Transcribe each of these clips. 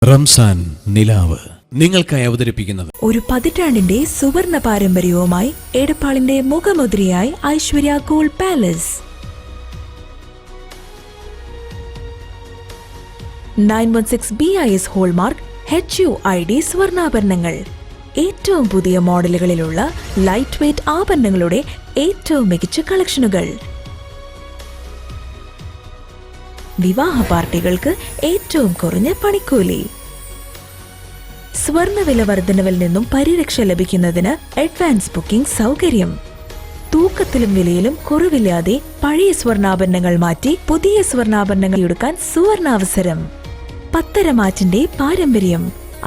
റംസാൻ നിലാവ് നിങ്ങൾക്കായി അവതരിപ്പിക്കുന്നത് ഒരു പതിറ്റാണ്ടിന്റെ സുവർണ പാരമ്പര്യവുമായി എടപ്പാളിന്റെ മുഖമുദ്രയായി Aishwarya gold palace. 916 BIS hallmark HUID സ്വർണ്ണാഭരണങ്ങൾ. ഏറ്റവും പുതിയ മോഡലുകളിലുള്ള ലൈറ്റ് വെയ്റ്റ് ആഭരണങ്ങളുടെ ഏറ്റവും മികച്ച കളക്ഷനുകൾ. വിവാഹ പാർട്ടികൾക്ക് ഏറ്റവും കുറഞ്ഞ പണിക്കൂലി. സ്വർണ്ണവില വർധനവിൽ നിന്നും പരിരക്ഷ ലഭിക്കുന്നതിന് അഡ്വാൻസ് ബുക്കിംഗ് സൗകര്യം. തൂക്കത്തിലും വിലയിലും കുറവില്ലാതെ പഴയ സ്വർണ്ണാഭരണങ്ങൾ മാറ്റി പുതിയ സ്വർണ്ണാഭരണങ്ങൾ എടുക്കാൻ സുവർണാവസരം. പത്തരമാറ്റിന്റെ പാരമ്പര്യം.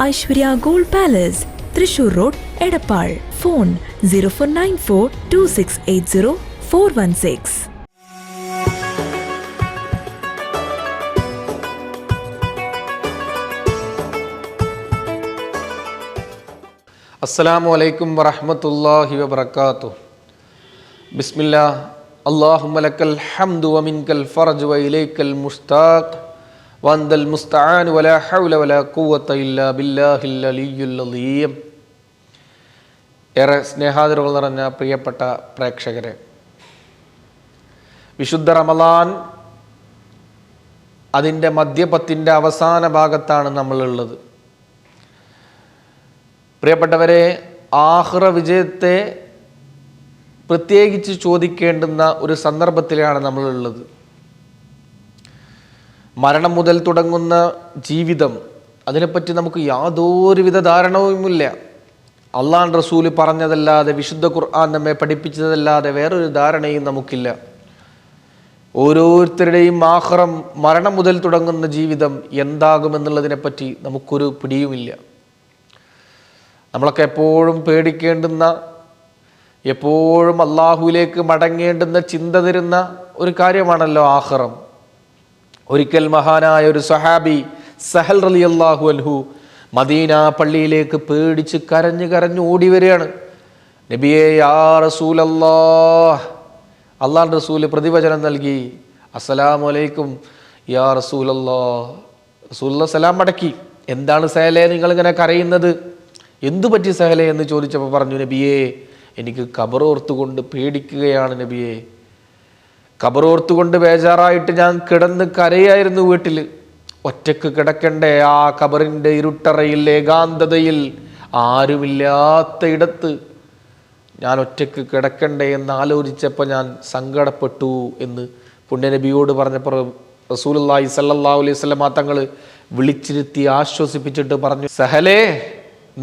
Aishwarya gold palace, Thrissur road, Edappal. Phone 04942680 അസ്സലാമു അലൈക്കും വറഹ്മത്തുള്ളാഹി വബറകാതുഹു. ബിസ്മില്ലാഹ്. അല്ലാഹുമ്മ ലക്കൽ ഹംദു വമിൻകൽ ഫർജ് വഇലൈക്കൽ മുസ്താഖ് വഅന്തൽ മുസ്തആൻ വലാ ഹൗല വലാ ഖുവത ഇല്ലാ ബില്ലാഹിൽ അലിയ്യുൽ അലീം. ഏറെ സ്നേഹാദരവുകൾ നിറഞ്ഞ പ്രിയപ്പെട്ട പ്രേക്ഷകരെ, വിശുദ്ധ റമളാൻ അതിൻ്റെ മധ്യപത്തിൻ്റെ അവസാന ഭാഗത്താണ് നമ്മളുള്ളത്. പ്രിയപ്പെട്ടവരെ, ആഖിറ വിജയത്തെ പ്രത്യേകിച്ച് ചോദിക്കേണ്ടുന്ന ഒരു സന്ദർഭത്തിലാണ് നമ്മളുള്ളത്. മരണം മുതൽ തുടങ്ങുന്ന ജീവിതം, അതിനെപ്പറ്റി നമുക്ക് യാതൊരുവിധ ധാരണവുമില്ല. അള്ളാഹ് റസൂല് പറഞ്ഞതല്ലാതെ, വിശുദ്ധ ഖുർആൻ നമ്മെ പഠിപ്പിച്ചതല്ലാതെ വേറൊരു ധാരണയും നമുക്കില്ല. ഓരോരുത്തരുടെയും ആഖിറം, മരണം മുതൽ തുടങ്ങുന്ന ജീവിതം എന്താകുമെന്നുള്ളതിനെപ്പറ്റി നമുക്കൊരു പിടിയുമില്ല. നമ്മളൊക്കെ എപ്പോഴും പേടിക്കേണ്ടുന്ന, എപ്പോഴും അള്ളാഹുവിലേക്ക് മടങ്ങേണ്ടുന്ന ചിന്ത തരുന്ന ഒരു കാര്യമാണല്ലോ ആഖിറം. ഒരിക്കൽ മഹാനായ ഒരു സഹാബി സഹൽ റളിയല്ലാഹു അൻഹു മദീന പള്ളിയിലേക്ക് പേടിച്ച് കരഞ്ഞു ഓടി വരികയാണ്. നബിയേ, യാ റസൂലല്ലാഹ്. അള്ളാഹ് റസൂല് പ്രതിവചനം നൽകി, അസ്സലാമു അലൈക്കും യാ റസൂലല്ലാഹ്. റസൂലുള്ളാഹി സലാം മടക്കി. എന്താണ് സഹലേ നിങ്ങളിങ്ങനെ കരയുന്നത്? എന്തു പറ്റി സഹലേ എന്ന് ചോദിച്ചപ്പോൾ പറഞ്ഞു, നബിയേ, എനിക്ക് ഖബറോർത്തുകൊണ്ട് പേടിക്കുകയാണ് നബിയേ. ഖബറോർത്തുകൊണ്ട് ബേജാറായിട്ട് ഞാൻ കിടന്ന് കരയായിരുന്നു വീട്ടിൽ. ഒറ്റക്ക് കിടക്കണ്ടേ ആ ഖബറിൻ്റെ ഇരുട്ടറയിൽ, ഏകാന്തതയിൽ, ആരുമില്ലാത്ത ഇടത്ത് ഞാൻ ഒറ്റക്ക് കിടക്കണ്ടേ എന്ന് ആലോചിച്ചപ്പോൾ ഞാൻ സങ്കടപ്പെട്ടു എന്ന് പുണ്യനബിയോട് പറഞ്ഞപ്പോൾ റസൂലുള്ളാഹി സ്വല്ലല്ലാഹു അലൈഹി വസല്ലം തങ്ങൾ വിളിച്ചിരുത്തി ആശ്വസിപ്പിച്ചിട്ട് പറഞ്ഞു, സഹലേ,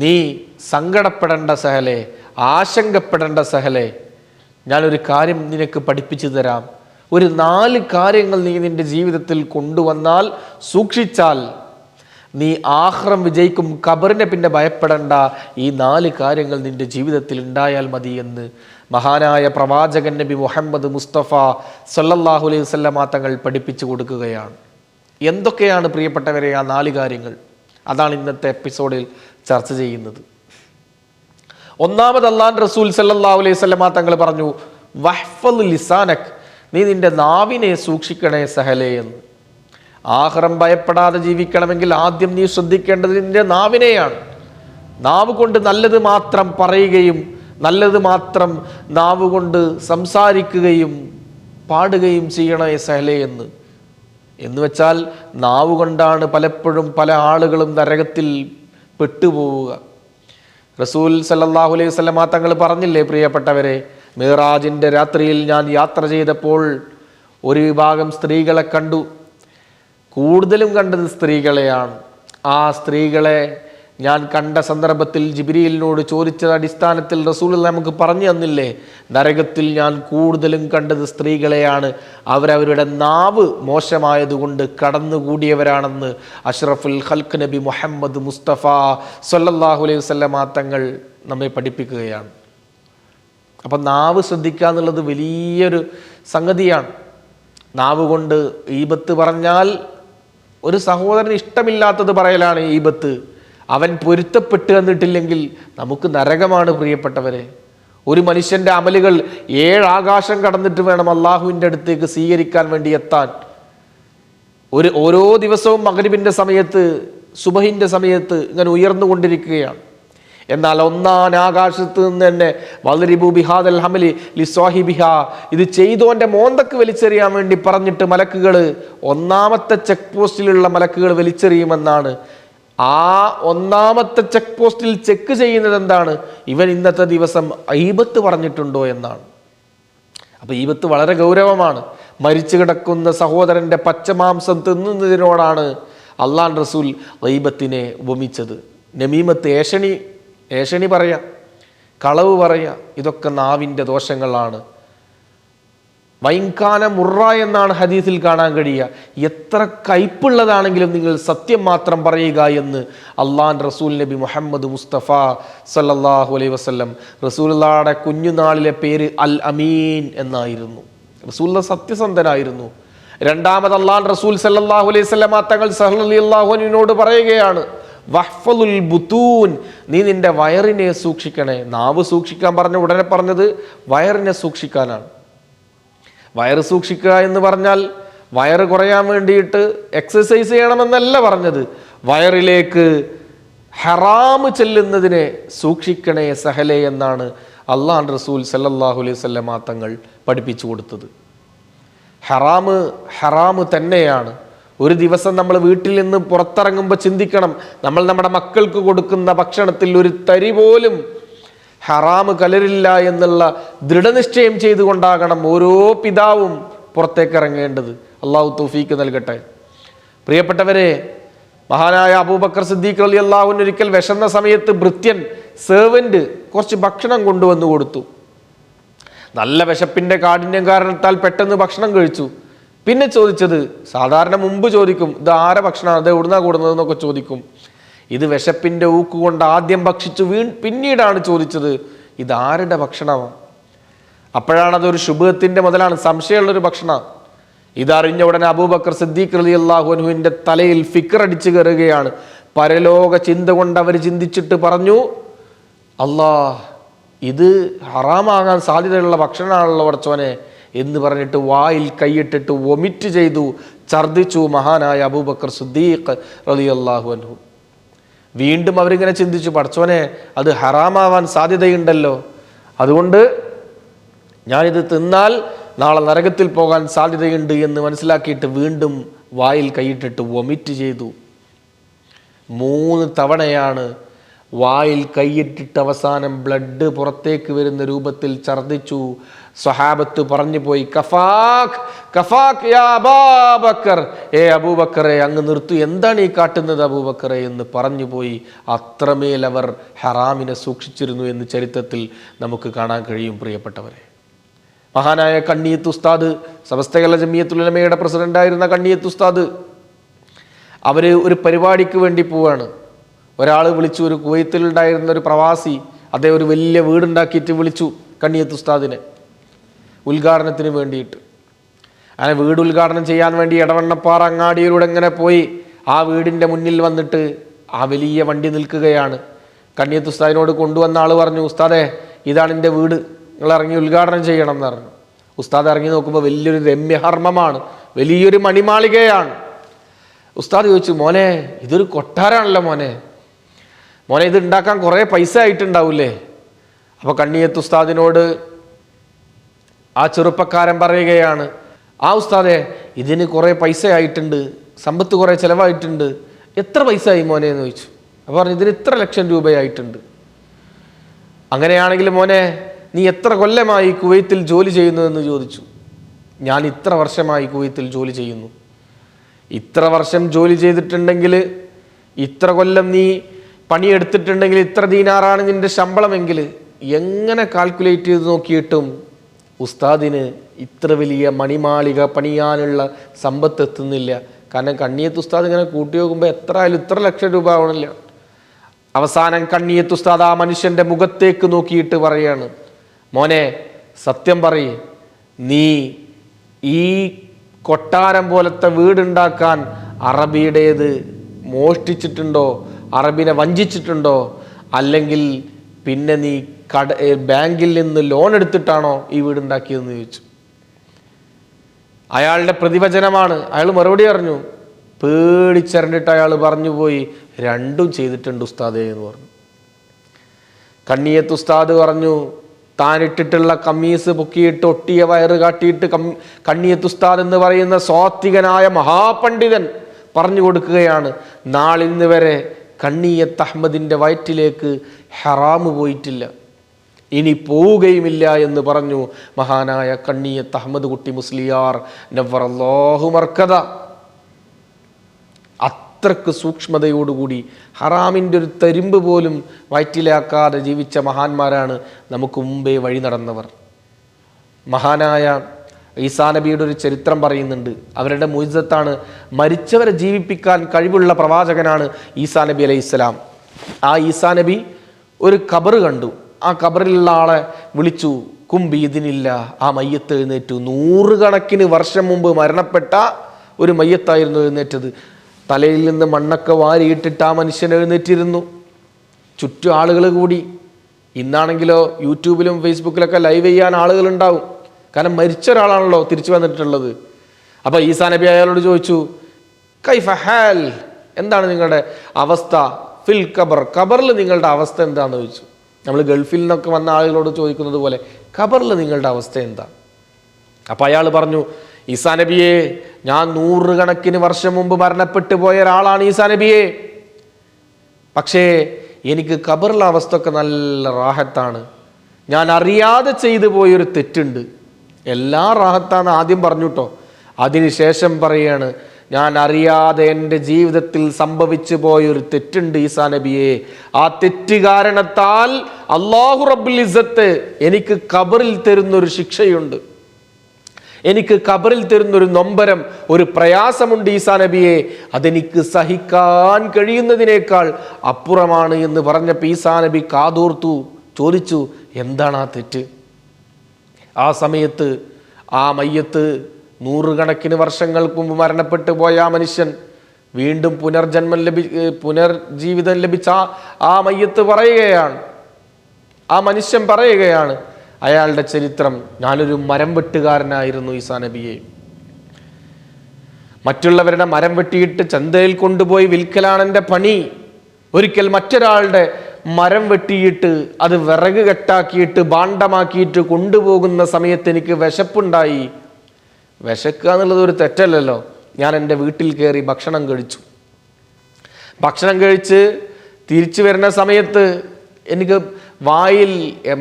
നീ സങ്കടപ്പെടേണ്ട സഹലേ, ആശങ്കപ്പെടേണ്ട സഹലേ, ഞാനൊരു കാര്യം നിനക്ക് പഠിപ്പിച്ചു തരാം. ഒരു 4 കാര്യങ്ങൾ നീ നിന്റെ ജീവിതത്തിൽ കൊണ്ടുവന്നാൽ, സൂക്ഷിച്ചാൽ നീ ആഖിറം വിജയിക്കും. ഖബറിനെ പിന്നെ ഭയപ്പെടേണ്ട. ഈ 4 കാര്യങ്ങൾ നിന്റെ ജീവിതത്തിൽ ഉണ്ടായാൽ മതി എന്ന് മഹാനായ പ്രവാചകൻ നബി മുഹമ്മദ് മുസ്തഫ സല്ലല്ലാഹു അലൈഹി വസല്ലം തങ്ങൾ പഠിപ്പിച്ചു കൊടുക്കുകയാണ്. എന്തൊക്കെയാണ് പ്രിയപ്പെട്ടവരെ ആ 4 കാര്യങ്ങൾ? അതാണ് ഇന്നത്തെ എപ്പിസോഡിൽ ചർച്ച ചെയ്യുന്നത്. ഒന്നാമത്, അല്ലാഹുവിൻ്റെ റസൂൽ സല്ലല്ലാഹു അലൈഹി വസല്ലം തങ്ങൾ പറഞ്ഞു, വഹ്ഫദ് ലിസാനക്, നീ നിന്റെ നാവിനെ സൂക്ഷിക്കണേ സഹലേ എന്ന്. ആഖിറം ഭയപ്പെടാതെ ജീവിക്കണമെങ്കിൽ ആദ്യം നീ ശ്രദ്ധിക്കേണ്ടത് നിന്റെ നാവിനെയാണ്. നാവ് കൊണ്ട് നല്ലത് മാത്രം പറയുകയും നല്ലത് മാത്രം നാവ് കൊണ്ട് സംസാരിക്കുകയും പാടുകയും ചെയ്യണേ സഹലേ എന്ന് വെച്ചാൽ നാവ് കൊണ്ടാണ് പലപ്പോഴും പല ആളുകളും നരകത്തിൽ പെട്ടുപോവുക. റസൂൽ സല്ലല്ലാഹു അലൈഹി വസല്ലം തങ്ങൾ പറഞ്ഞില്ലേ പ്രിയപ്പെട്ടവരെ, മിറാജിൻ്റെ രാത്രിയിൽ ഞാൻ യാത്ര ചെയ്തപ്പോൾ ഒരു വിഭാഗം സ്ത്രീകളെ കണ്ടു. കൂടുതലും കണ്ടത് സ്ത്രീകളെയാണ്. ആ സ്ത്രീകളെ ഞാൻ കണ്ട സന്ദർഭത്തിൽ ജിബ്രീലിനോട് ചോദിച്ച അടിസ്ഥാനത്തിൽ റസൂൽ നമുക്ക് പറഞ്ഞു തന്നില്ലേ, നരകത്തിൽ ഞാൻ കൂടുതലും കണ്ടത് സ്ത്രീകളെയാണ്. അവരവരുടെ നാവ് മോശമായതുകൊണ്ട് കടന്നുകൂടിയവരാണെന്ന് അഷ്റഫുൽ ഖൽഖ് നബി മുഹമ്മദ് മുസ്തഫ സല്ലല്ലാഹു അലൈഹി വസല്ലം തങ്ങൾ നമ്മെ പഠിപ്പിക്കുകയാണ്. അപ്പം നാവ് ശ്രദ്ധിക്കുക എന്നുള്ളത് വലിയൊരു സംഗതിയാണ്. നാവ് കൊണ്ട് ഈബത്ത് പറഞ്ഞാൽ, ഒരു സഹോദരന് ഇഷ്ടമില്ലാത്തത് പറയലാണ് ഈബത്ത്. അവൻ പൊരുത്തപ്പെട്ട് എന്നിട്ടില്ലെങ്കിൽ നമുക്ക് നരകമാണ് പ്രിയപ്പെട്ടവരെ. ഒരു മനുഷ്യൻ്റെ അമലുകൾ 7 ആകാശം കടന്നിട്ട് വേണം അള്ളാഹുവിൻ്റെ അടുത്തേക്ക് സ്വീകരിക്കാൻ വേണ്ടി എത്താൻ. ഓരോ ദിവസവും മഗ്രിബിൻ്റെ സമയത്ത് സുബഹിൻ്റെ സമയത്ത് ഇങ്ങനെ ഉയർന്നുകൊണ്ടിരിക്കുകയാണ്. എന്നാൽ ഒന്നാം ആകാശത്ത് നിന്ന് തന്നെ വൽരിബു ബിഹാദൽ ഹമലി ലിസ്വാഹിബിഹാ, ഇത് ചെയ്തോൻ്റെ മോന്തക്ക് വലിച്ചെറിയാൻ വേണ്ടി പറഞ്ഞിട്ട് മലക്കുകൾ ഒന്നാമത്തെ ചെക്ക് പോസ്റ്റിലുള്ള മലക്കുകൾ വലിച്ചെറിയുമെന്നാണ്. ആ ഒന്നാമത്തെ ചെക്ക് പോസ്റ്റിൽ ചെക്ക് ചെയ്യുന്നത് എന്താണ്? ഇവൻ ഇന്നത്തെ ദിവസം ഈബത്ത് പറഞ്ഞിട്ടുണ്ടോ എന്നാണ്. അപ്പൊ ഈബത്ത് വളരെ ഗൗരവമാണ്. മരിച്ചു കിടക്കുന്ന സഹോദരന്റെ പച്ചമാംസം തിന്നുന്നതിനോടാണ് അള്ളാൻ റസൂൽ ഗീബത്തിനെ ഉപമിച്ചത്. നമീമത്ത് ഏഷണി പറയാ, കളവ് പറയാ, ഇതൊക്കെ നാവിൻ്റെ ദോഷങ്ങളാണ്. വൈൻകാന മുറ എന്നാണ് ഹദീസിൽ കാണാൻ കഴിയുക. എത്ര കയ്പുള്ളതാണെങ്കിലും നിങ്ങൾ സത്യം മാത്രം പറയുക എന്ന് അള്ളാൻ റസൂൽ നബി മുഹമ്മദ് മുസ്തഫ സല്ലല്ലാഹു അലൈഹി വസല്ലം. റസൂലുള്ളാഹിയുടെ കുഞ്ഞുനാളിലെ പേര് അൽ അമീൻ എന്നായിരുന്നു. റസൂലുള്ള സത്യസന്ധനായിരുന്നു. രണ്ടാമത് അള്ളാൻ റസൂൽ സല്ലല്ലാഹു അലൈഹി വസല്ലം തങ്ങൾ സല്ലല്ലാഹു അൻഹുവിനോട് പറയുകയാണ്, വഹ്ഫളുൽ ബുതൂൻ, നീ നിന്റെ വയറിനെ സൂക്ഷിക്കണേ. നാവ് സൂക്ഷിക്കാൻ പറഞ്ഞ ഉടനെ പറഞ്ഞത് വയറിനെ സൂക്ഷിക്കാനാണ്. വയറ് സൂക്ഷിക്കുക എന്ന് പറഞ്ഞാൽ വയറ് കുറയാൻ വേണ്ടിയിട്ട് എക്സസൈസ് ചെയ്യണമെന്നല്ല പറഞ്ഞത്. വയറിലേക്ക് ഹറാമ് ചെല്ലുന്നതിനെ സൂക്ഷിക്കണേ സഹലേ എന്നാണ് അള്ളാഹു റസൂൽ സല്ലല്ലാഹു അലൈഹി വസല്ലം തങ്ങൾ പഠിപ്പിച്ചു കൊടുത്തത്. ഹറാമ് തന്നെയാണ്. ഒരു ദിവസം നമ്മൾ വീട്ടിൽ നിന്ന് പുറത്തിറങ്ങുമ്പോൾ ചിന്തിക്കണം, നമ്മൾ നമ്മുടെ മക്കൾക്ക് കൊടുക്കുന്ന ഭക്ഷണത്തിൽ ഒരു തരി പോലും ഹറാമ് കലരില്ല എന്നുള്ള ദൃഢനിശ്ചയം ചെയ്തുകൊണ്ടാകണം ഓരോ പിതാവും പുറത്തേക്ക് ഇറങ്ങേണ്ടത്. അള്ളാഹു തൗഫീക്ക് നൽകട്ടെ. പ്രിയപ്പെട്ടവരെ, മഹാനായ അബൂബക്കർ സിദ്ദീഖ് റളിയല്ലാഹു അൻഹു ഒരിക്കൽ വിശന്ന സമയത്ത് ഭൃത്യൻ സെർവന്റ് കുറച്ച് ഭക്ഷണം കൊണ്ടുവന്നു കൊടുത്തു. നല്ല വിശപ്പിന്റെ കാഠിന്യം കാരണത്താൽ പെട്ടെന്ന് ഭക്ഷണം കഴിച്ചു. പിന്നെ ചോദിച്ചത്, സാധാരണ മുമ്പ് ചോദിക്കും ഇത് ആരെ ഭക്ഷണമാണ്, അത് എവിടുന്നാ കൂടുന്നതെന്നൊക്കെ ചോദിക്കും. ഇത് വിശപ്പിന്റെ ഊക്കുകൊണ്ട് ആദ്യം ഭക്ഷിച്ചു പിന്നീടാണ് ചോദിച്ചത് ഇത് ആരുടെ ഭക്ഷണമാണ്. അപ്പോഴാണ് അതൊരു ശുഭത്തിന്റെ മുതലാണ്, സംശയമുള്ളൊരു ഭക്ഷണം. ഇതറിഞ്ഞ ഉടനെ അബൂബക്കർ സിദ്ദീഖ് റളിയല്ലാഹു അൻഹുവിന്റെ തലയിൽ ഫിക്ർ അടിച്ചു കയറുകയാണ്. പരലോക ചിന്ത കൊണ്ട് അവർ ചിന്തിച്ചിട്ട് പറഞ്ഞു, ഇത് ഹറാമാകാൻ സാധ്യതയുള്ള ഭക്ഷണമാണല്ലോ പടച്ചോനെ എന്ന് പറഞ്ഞിട്ട് വായിൽ കൈയിട്ടിട്ട് വൊമിറ്റ് ചെയ്തു, ഛർദിച്ചു മഹാനായ അബൂബക്കർ സിദ്ദീഖ് റളിയല്ലാഹു അൻഹു. വീണ്ടും അവരിങ്ങനെ ചിന്തിച്ചു, പടച്ചോനെ അത് ഹറാമാവാൻ സാധ്യതയുണ്ടല്ലോ, അതുകൊണ്ട് ഞാനിത് തിന്നാൽ നാളെ നരകത്തിൽ പോകാൻ സാധ്യതയുണ്ട് എന്ന് മനസ്സിലാക്കിയിട്ട് വീണ്ടും വായിൽ കൈയിട്ടിട്ട് വൊമിറ്റ് ചെയ്തു. 3 തവണയാണ് വായിൽ കൈയിട്ടിട്ട് അവസാനം ബ്ലഡ് പുറത്തേക്ക് വരുന്ന രൂപത്തിൽ ഛർദിച്ചു. സ്വഹാബത്ത് പറഞ്ഞു പോയി, കഫാക് യാ അബൂബക്കർ, അബൂബക്കറെ അങ്ങ് നിർത്തു, എന്താണ് ഈ കാട്ടുന്നത് അബൂബക്കറെ എന്ന് പറഞ്ഞു പോയി. അത്രമേൽ അവർ ഹറാമിനെ സൂക്ഷിച്ചിരുന്നു എന്ന് ചരിത്രത്തിൽ നമുക്ക് കാണാൻ കഴിയും. പ്രിയപ്പെട്ടവരെ, മഹാനായ കണ്ണിയത്ത് ഉസ്താദ്, സമസ്ത കേരള ജമിയത്തുൽ ഉലമയുടെ പ്രസിഡന്റായിരുന്ന കണ്ണിയത്ത് ഉസ്താദ്, അവര് ഒരു പരിപാടിക്ക് വേണ്ടി പോവാണ്. ഒരാൾ വിളിച്ചു, ഒരു കുവൈത്തിലുണ്ടായിരുന്ന ഒരു പ്രവാസി, അദ്ദേഹം ഒരു വലിയ വീടുണ്ടാക്കിയിട്ട് വിളിച്ചു കണ്ണിയത്ത് ഉസ്താദിനെ ഉദ്ഘാടനത്തിന് വേണ്ടിയിട്ട്. അങ്ങനെ വീട് ഉദ്ഘാടനം ചെയ്യാൻ വേണ്ടി എടവണ്ണപ്പാറ അങ്ങാടിയിലൂടെ ഇങ്ങനെ പോയി ആ വീടിൻ്റെ മുന്നിൽ വന്നിട്ട് ആ വലിയ വണ്ടി നിൽക്കുകയാണ്. കണ്ണിയത്ത് ഉസ്താദിനോട് കൊണ്ടുവന്ന ആൾ പറഞ്ഞു, ഉസ്താദേ ഇതാണ് എൻ്റെ വീട്, നിങ്ങൾ ഇറങ്ങി ഉദ്ഘാടനം ചെയ്യണം എന്ന് പറഞ്ഞു. ഉസ്താദ് ഇറങ്ങി നോക്കുമ്പോൾ വലിയൊരു രമ്യഹർമ്മമാണ്, വലിയൊരു മണിമാളികയാണ്. ഉസ്താദ് ചോദിച്ചു, മോനെ ഇതൊരു കൊട്ടാരാണല്ലോ മോനെ ഇത് ഉണ്ടാക്കാൻ കുറേ പൈസ ആയിട്ടുണ്ടാവൂലേ? അപ്പോൾ കണ്ണിയത്ത് ഉസ്താദിനോട് ആ ചെറുപ്പക്കാരൻ പറയുകയാണ്, ആ ഉസ്താദെ ഇതിന് കുറേ പൈസ ആയിട്ടുണ്ട്, സമ്പത്ത് കുറേ ചിലവായിട്ടുണ്ട്, എത്ര പൈസ ആയി മോനെ എന്ന് ചോദിച്ചു. അപ്പോൾ പറഞ്ഞു, ഇതിന് ഇത്ര ലക്ഷം രൂപയായിട്ടുണ്ട്. അങ്ങനെയാണെങ്കിൽ മോനെ നീ എത്ര കൊല്ലമായി കുവൈത്തിൽ ജോലി ചെയ്യുന്നു എന്ന് ചോദിച്ചു. ഞാൻ ഇത്ര വർഷമായി കുവൈത്തിൽ ജോലി ചെയ്യുന്നു. ഇത്ര വർഷം ജോലി ചെയ്തിട്ടുണ്ടെങ്കിൽ, ഇത്ര കൊല്ലം നീ പണിയെടുത്തിട്ടുണ്ടെങ്കിൽ, ഇത്ര ദീനാറാണ് നിന്റെ ശമ്പളമെങ്കിൽ, എങ്ങനെ കാൽക്കുലേറ്റ് ചെയ്ത് നോക്കിയിട്ടും ഉസ്താദിന് ഇത്ര വലിയ മണിമാളിക പണിയാനുള്ള സമ്പത്ത് എത്തുന്നില്ല. കാരണം കണ്ണിയത്ത് ഉസ്താദ് ഇങ്ങനെ കൂട്ടി നോക്കുമ്പോൾ എത്ര ആയാലും ഇത്ര ലക്ഷം രൂപ ആവണില്ല. അവസാനം കണ്ണിയത്ത് ഉസ്താദ് ആ മനുഷ്യന്റെ മുഖത്തേക്ക് നോക്കിയിട്ട് പറയാണ്, മോനെ സത്യം പറയ്, നീ ഈ കൊട്ടാരം പോലത്തെ വീടുണ്ടാക്കാൻ അറബിയുടേത് മോഷ്ടിച്ചിട്ടുണ്ടോ, അറബിനെ വഞ്ചിച്ചിട്ടുണ്ടോ, അല്ലെങ്കിൽ പിന്നെ നീ ബാങ്കിൽ നിന്ന് ലോൺ എടുത്തിട്ടാണോ ഈ വീടുണ്ടാക്കിയതെന്ന് ചോദിച്ചു. അയാളുടെ പ്രതിവചനമാണ്. അയാൾ മറുപടി പറഞ്ഞു, പേടിച്ചരണ്ടിട്ട് അയാൾ പറഞ്ഞു പോയി, രണ്ടും ചെയ്തിട്ടുണ്ട് ഉസ്താദേ എന്ന് പറഞ്ഞു. കണ്ണിയത്ത് ഉസ്താദ് പറഞ്ഞു, താനിട്ടിട്ടുള്ള കമ്മീസ് പൊക്കിയിട്ട് ഒട്ടിയ വയറ് കാട്ടിയിട്ട് കണ്ണിയത്ത് ഉസ്താദ് എന്ന് പറയുന്ന സ്വാത്വികനായ മഹാപണ്ഡിതൻ പറഞ്ഞു കൊടുക്കുകയാണ്, നാളിന്ന് വരെ കണ്ണിയത്ത് അഹമ്മദിൻ്റെ വയറ്റിലേക്ക് ഹറാമ് പോയിട്ടില്ല, ഇനി പോവുകയുമില്ല എന്ന് പറഞ്ഞു മഹാനായ കണ്ണിയത്ത് അഹമ്മദ് കുട്ടി മുസ്ലിയാർ നവ്വറല്ലാഹു മർക്കദ. അത്രക്ക് സൂക്ഷ്മതയോടുകൂടി ഹറാമിൻ്റെ ഒരു തരിമ്പ് പോലും വയറ്റിലാക്കാതെ ജീവിച്ച മഹാന്മാരാണ് നമുക്ക് മുമ്പേ വഴി നടന്നവർ. മഹാനായ ഈസാ നബിയുടെ ഒരു ചരിത്രം പറയുന്നുണ്ട്. അവരുടെ മുഇസ്സത്താണ്, മരിച്ചവരെ ജീവിപ്പിക്കാൻ കഴിവുള്ള പ്രവാചകനാണ് ഈസാ നബി അലൈഹിസ്സലാം. ആ ഈസാ നബി ഒരു ഖബർ കണ്ടു. ആ ഖബറിലുള്ള ആളെ വിളിച്ചു, കുംബി ഇതിനില്ല. ആ മയ്യത്ത് എഴുന്നേറ്റു. 100 കണക്കിന് വർഷം മുമ്പ് മരണപ്പെട്ട ഒരു മയ്യത്തായിരുന്നു എഴുന്നേറ്റത്. തലയിൽ നിന്ന് മണ്ണൊക്കെ വാരിയിട്ടിട്ട് ആ മനുഷ്യൻ എഴുന്നേറ്റിരുന്നു. ചുറ്റും ആളുകൾ കൂടി. ഇന്നാണെങ്കിലോ യൂട്യൂബിലും ഫേസ്ബുക്കിലൊക്കെ ലൈവ് ചെയ്യാൻ ആളുകളുണ്ടാവും. കാരണം മരിച്ച ഒരാളാണല്ലോ തിരിച്ചു വന്നിട്ടുള്ളത്. അപ്പോൾ ഈസാ നബി അയാളോട് ചോദിച്ചു, കൈഫ ഹാൽ, എന്താണ് നിങ്ങളുടെ അവസ്ഥ? ഫിൽ ഖബർ, ഖബറിൽ നിങ്ങളുടെ അവസ്ഥ എന്താണെന്ന് ചോദിച്ചു. നമ്മൾ ഗൾഫിൽ നിന്നൊക്കെ വന്ന ആളുകളോട് ചോദിക്കുന്നത് പോലെ ഖബറിൽ നിങ്ങളുടെ അവസ്ഥ എന്താ? അപ്പം അയാൾ പറഞ്ഞു, ഈസാ നബിയെ, ഞാൻ 100 കണക്കിന് വർഷം മുമ്പ് മരണപ്പെട്ടു പോയ ഒരാളാണ് ഈസാ നബിയെ. പക്ഷേ എനിക്ക് ഖബറിലെ അവസ്ഥ ഒക്കെ നല്ല റാഹത്താണ്. ഞാൻ അറിയാതെ ചെയ്തു പോയൊരു തെറ്റുണ്ട്. എല്ലാ റാഹത്താന്ന് ആദ്യം പറഞ്ഞു കേട്ടോ. അതിനുശേഷം പറയാണ്, ഞാൻ അറിയാതെ എൻ്റെ ജീവിതത്തിൽ സംഭവിച്ചു പോയൊരു തെറ്റുണ്ട് ഈസാ നബിയെ. ആ തെറ്റ് കാരണത്താൽ അല്ലാഹു റബ്ബുൽ ഇസ്സത്ത് എനിക്ക് ഖബറിൽ തരുന്നൊരു ശിക്ഷയുണ്ട്, എനിക്ക് ഖബറിൽ തരുന്നൊരു നൊമ്പരം, ഒരു പ്രയാസമുണ്ട് ഈസാ നബിയെ. അതെനിക്ക് സഹിക്കാൻ കഴിയുന്നതിനേക്കാൾ അപ്പുറമാണ് എന്ന് പറഞ്ഞപ്പോൾ ഈസാ നബി കാതോർത്തു, ചോദിച്ചു, എന്താണ് ആ തെറ്റ്? ആ സമയത്ത് ആ മയ്യത്ത് 100 കണക്കിന് വർഷങ്ങൾക്ക് മുമ്പ് മരണപ്പെട്ടു പോയ ആ മനുഷ്യൻ വീണ്ടും പുനർജീവിതം ലഭിച്ച ആ മയ്യത്ത് പറയുകയാണ്, ആ മനുഷ്യൻ പറയുകയാണ് അയാളുടെ ചരിത്രം, ഞാനൊരു മരം വെട്ടുകാരനായിരുന്നു ഈസാ നബിയെ. മറ്റുള്ളവരുടെ മരം വെട്ടിയിട്ട് ചന്തയിൽ കൊണ്ടുപോയി വിൽക്കലാണ് എൻ്റെ പണി. ഒരിക്കൽ മറ്റൊരാളുടെ മരം വെട്ടിയിട്ട് അത് വിറക് കെട്ടാക്കിയിട്ട് ഭാണ്ഡമാക്കിയിട്ട് കൊണ്ടുപോകുന്ന സമയത്ത് എനിക്ക് വിശപ്പുണ്ടായി. വിശക്കുക എന്നുള്ളത് ഒരു തെറ്റല്ലല്ലോ. ഞാൻ എൻ്റെ വീട്ടിൽ കയറി ഭക്ഷണം കഴിച്ചു. ഭക്ഷണം കഴിച്ച് തിരിച്ചു വരുന്ന സമയത്ത് എനിക്ക് വായിൽ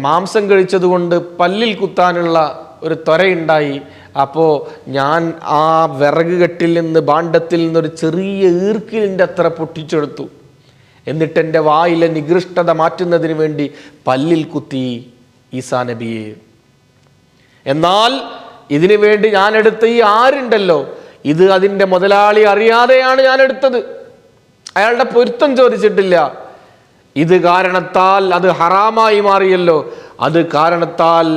മാംസം കഴിച്ചതുകൊണ്ട് പല്ലിൽ കുത്താനുള്ള ഒരു ത്വരയുണ്ടായി. അപ്പോൾ ഞാൻ ആ വിറക് കെട്ടിൽ നിന്ന് ഭാണ്ഡത്തിൽ നിന്നൊരു ചെറിയ ഈർക്കിലിൻ്റെ അത്ര പൊട്ടിച്ചെടുത്തു. എന്നിട്ട് എൻ്റെ വായിലെ നികൃഷ്ടത മാറ്റുന്നതിന് വേണ്ടി പല്ലിൽ കുത്തി ഈസാ നബിയെ. എന്നാൽ ഇതിനു വേണ്ടി ഞാൻ എടുത്ത ഈ ആരുണ്ടല്ലോ, ഇത് അതിൻ്റെ മുതലാളി അറിയാതെയാണ് ഞാൻ എടുത്തത്. അയാളുടെ പൊരുത്തം ചോദിച്ചിട്ടില്ല. ഇത് കാരണത്താൽ അത് ഹറാമായി മാറിയല്ലോ. അത് കാരണത്താൽ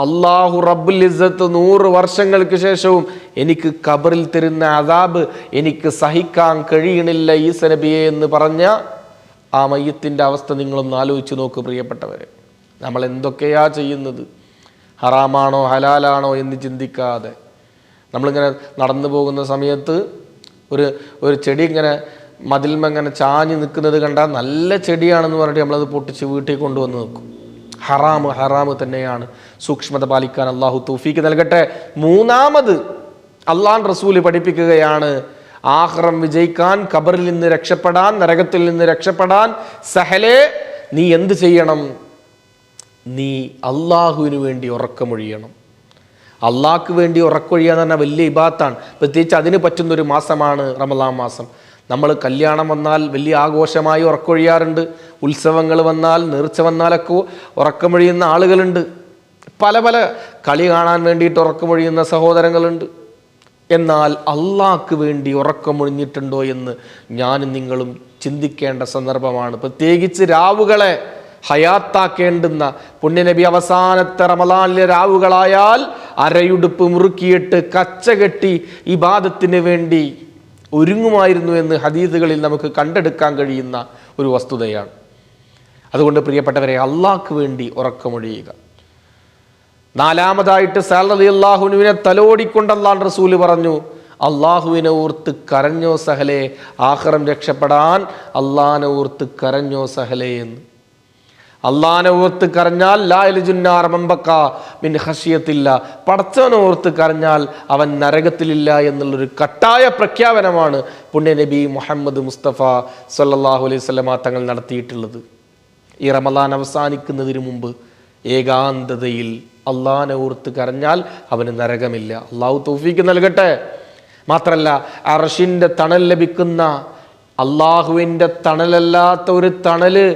അല്ലാഹു റബ്ബുൽ ഇസ്സത്ത് 100 വർഷങ്ങൾക്ക് ശേഷവും എനിക്ക് ഖബറിൽ തരുന്ന അദാബ് എനിക്ക് സഹിക്കാൻ കഴിയണില്ല ഈസാ നബിയെ എന്ന് പറഞ്ഞ ആ മയ്യത്തിൻ്റെ അവസ്ഥ നിങ്ങളൊന്ന് ആലോചിച്ച് നോക്ക് പ്രിയപ്പെട്ടവരെ. നമ്മൾ എന്തൊക്കെയാ ചെയ്യുന്നത്? ഹറാമാണോ ഹലാലാണോ എന്ന് ചിന്തിക്കാതെ നമ്മളിങ്ങനെ നടന്നു പോകുന്ന സമയത്ത് ഒരു ചെടി ഇങ്ങനെ മതിൽമ ഇങ്ങനെ ചാഞ്ഞ് നിൽക്കുന്നത് കണ്ടാൽ നല്ല ചെടിയാണെന്ന് പറഞ്ഞിട്ട് നമ്മളത് പൊട്ടിച്ച് വീട്ടിൽ കൊണ്ടുവന്ന് നിൽക്കും. ഹറാമ് തന്നെയാണ്. സൂക്ഷ്മത പാലിക്കാൻ അള്ളാഹു തൗഫീക്ക് നൽകട്ടെ. മൂന്നാമത് അള്ളാഹ് റസൂല് പഠിപ്പിക്കുകയാണ്, ആഖിറം വിജയിക്കാൻ, ഖബറിൽ നിന്ന് രക്ഷപ്പെടാൻ, നരകത്തിൽ നിന്ന് രക്ഷപ്പെടാൻ സഹലേ നീ എന്ത് ചെയ്യണം? നീ അള്ളാഹുവിന് വേണ്ടി ഉറക്കമൊഴിയണം. അള്ളാഹ്ക്ക് വേണ്ടി ഉറക്കൊഴിയുക എന്ന് പറഞ്ഞാൽ വലിയ ഇബാദത്താണ്. പ്രത്യേകിച്ച് അതിന് പറ്റുന്നൊരു മാസമാണ് റമളാൻ മാസം. നമ്മൾ കല്യാണം വന്നാൽ വലിയ ആഘോഷമായി ഉറക്കൊഴിയാറുണ്ട്. ഉത്സവങ്ങൾ വന്നാൽ, നേർച്ച വന്നാലൊക്കെ ഉറക്കമൊഴിയുന്ന ആളുകളുണ്ട്. പല കളി കാണാൻ വേണ്ടിയിട്ട് ഉറക്കമൊഴിയുന്ന സഹോദരങ്ങളുണ്ട്. എന്നാൽ അള്ളാഹ്ക്ക് വേണ്ടി ഉറക്കമൊഴിഞ്ഞിട്ടുണ്ടോ എന്ന് ഞാനും നിങ്ങളും ചിന്തിക്കേണ്ട സന്ദർഭമാണ്. പ്രത്യേകിച്ച് രാവുകളെ ഹയാത്താക്കേണ്ടുന്ന പുണ്യനബി അവസാനത്തെ റമളാനിലെ രാവുകളായാൽ അരയുടുപ്പ് മുറുക്കിയിട്ട് കച്ചകെട്ടി ഇബാദത്തിന് വേണ്ടി ഒരുങ്ങുമായിരുന്നു എന്ന് ഹദീസുകളിൽ നമുക്ക് കണ്ടെടുക്കാൻ കഴിയുന്ന ഒരു വസ്തുതയാണ്. അതുകൊണ്ട് പ്രിയപ്പെട്ടവരെ, അള്ളാഹ്ക്ക് വേണ്ടി ഉറക്കമൊഴിയുക. നാലാമതായിട്ട് സഅദ് റളിയല്ലാഹു അൻഹുവിനെ തലോടിക്കൊണ്ട് അല്ലാഹുവിന്റെ റസൂല് പറഞ്ഞു, അള്ളാഹുവിനെ ഓർത്ത് കരഞ്ഞോ സഹലേ, ആഖിറം രക്ഷപ്പെടാൻ അള്ളാഹിനെ ഓർത്ത് കരഞ്ഞോ സഹലേ എന്ന്. അള്ളാഹിനെ ഓർത്ത് കരഞ്ഞാൽ ലാ യൽജുന്നാർ മമ്പക്ക മിൻ ഖശിയത്തില്ല, പടച്ചവനെ ഓർത്ത് കരഞ്ഞാൽ അവൻ നരകത്തിലില്ല എന്നുള്ളൊരു കട്ടായ പ്രഖ്യാപനമാണ് പുണ്യ നബി മുഹമ്മദ് മുസ്തഫ സല്ലല്ലാഹു അലൈഹി വസല്ലമ തങ്ങൾ നടത്തിയിട്ടുള്ളത്. ഈ റമദാൻ അവസാനിക്കുന്നതിന് മുമ്പ് ഏകാന്തതയിൽ അള്ളാഹിനെ ഓർത്ത് കരഞ്ഞാൽ അവന് നരകമില്ല. അള്ളാഹു തൗഫീക്ക് നൽകട്ടെ. മാത്രല്ല അർശിൻ്റെ തണൽ ലഭിക്കുന്ന, അള്ളാഹുവിൻ്റെ തണലല്ലാത്ത ഒരു തണല്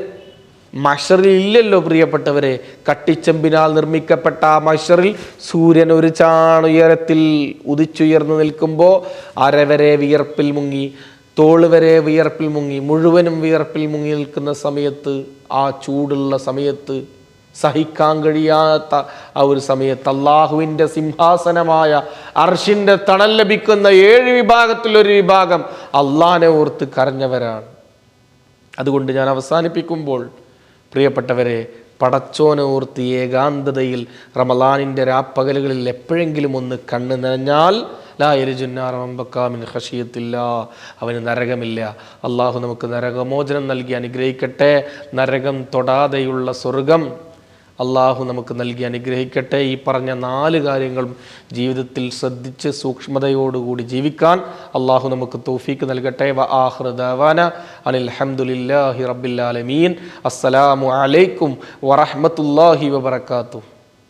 മഹ്ശറിൽ ഇല്ലല്ലോ പ്രിയപ്പെട്ടവരെ. കട്ടിച്ചെമ്പിനാൽ നിർമ്മിക്കപ്പെട്ട ആ മഹ്ശറിൽ സൂര്യൻ ഒരു ചാണുയരത്തിൽ ഉദിച്ചുയർന്നു നിൽക്കുമ്പോൾ അരവരെ വിയർപ്പിൽ മുങ്ങി, തോള് വരെ വിയർപ്പിൽ മുങ്ങി, മുഴുവനും വിയർപ്പിൽ മുങ്ങി നിൽക്കുന്ന സമയത്ത്, ആ ചൂടുള്ള സമയത്ത്, സഹിക്കാൻ കഴിയാത്ത ആ ഒരു സമയത്ത് അള്ളാഹുവിൻ്റെ സിംഹാസനമായ അർശിൻ്റെ തണൽ ലഭിക്കുന്ന 7 വിഭാഗത്തിലൊരു വിഭാഗം അള്ളാഹിനെ ഓർത്ത് കരഞ്ഞവരാണ്. അതുകൊണ്ട് ഞാൻ അവസാനിപ്പിക്കുമ്പോൾ പ്രിയപ്പെട്ടവരെ, പടച്ചോനെ ഓർത്ത് ഏകാന്തതയിൽ റമളാനിൻ്റെ രാപ്പകലുകളിൽ എപ്പോഴെങ്കിലും ഒന്ന് കണ്ണ് നനഞ്ഞാൽ ലാ യൽജുന്നാർ മമ്പക്ക മിൻ ഖശിയത്തില്ലാ, അവന് നരകമില്ല. അള്ളാഹു നമുക്ക് നരകമോചനം നൽകി അനുഗ്രഹിക്കട്ടെ. നരകം തൊടാതെയുള്ള സ്വർഗം അള്ളാഹു നമുക്ക് നൽകി അനുഗ്രഹിക്കട്ടെ. ഈ പറഞ്ഞ 4 കാര്യങ്ങളും ജീവിതത്തിൽ ശ്രദ്ധിച്ച് സൂക്ഷ്മതയോടുകൂടി ജീവിക്കാൻ അള്ളാഹു നമുക്ക് തൗഫീക്ക് നൽകട്ടെ. വ ആഖിറു ദഅവാന അനിൽ ഹംദുലില്ലാഹി റബ്ബിൽ ആലമീൻ. അസ്സലാമു അലൈക്കും വറഹ്മത്തുള്ളാഹി വബറകാതുഹു.